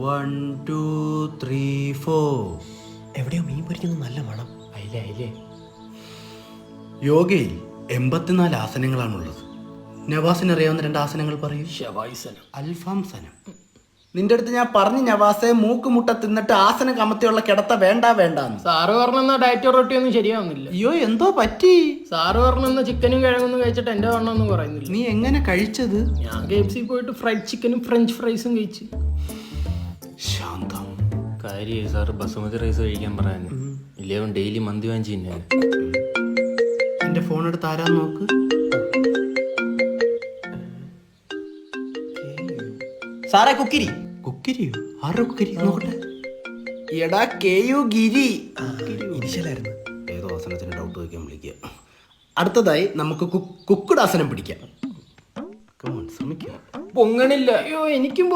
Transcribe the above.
1 2 3 4. എവിടെയോ മീൻ പൊരിക്കുന്ന നല്ല മണം. അയിലേ യോഗയിൽ 84 ആസനങ്ങളാണുള്ളത്. നവാസിന് അറിയാവുന്ന 2 ആസനങ്ങൾ പറയൂ. ശവായുസനം. അൽഫാം സനം. നിന്റെ അടുത്ത് ഞാൻ പറഞ്ഞു നവാസെ, മൂക്കുമുട്ട തിന്നിട്ട് ആസനം കമത്തിയുള്ള കിടത്ത വേണ്ടാന്ന്. സാറ് പറഞ്ഞ ഡയറ്റ് റൊട്ടിയൊന്നും ശരിയാവുന്നില്ല. അയ്യോ എന്തോ പറ്റി? സാറ് പറഞ്ഞ ചിക്കനും കിഴങ്ങൊന്നും കഴിച്ചിട്ട് എന്റെ വണ്ണമൊന്നും പറയുന്നില്ല. നീ എങ്ങനെ കഴിച്ചത്? ഞാൻ KFC പോയിട്ട് ഫ്രൈഡ് ചിക്കനും ഫ്രഞ്ച് ഫ്രൈസും കഴിച്ച്. ശാന്തം. കാര്യം സാറ് ബസുമതി റൈസ് കഴിക്കാൻ പറയാന് ഇല്ലേ, ഡെയിലി മന്തി വാങ്ങിച്ചു തിന്നാൻ. എന്റെ ഫോൺ എടുത്ത് ആരാ നോക്ക്. സാറേ കുക്കിരി. കുക്കിരിയോ? ആരുടെ കുക്കിരി? നോക്കട്ടെ. എടാ KU ഗിരി. ഇരിശലായിരുന്നു. ഏതോ ആസനത്തിന് ഡൗട്ട് വയ്ക്കാൻ വിളിക്കുക. അടുത്തതായി നമുക്ക് കുക്കുഡ് ആസനം പിടിക്കാം. ശ്രമിക്കാം. പൊങ്ങണില്ല. അയ്യോ എനിക്കും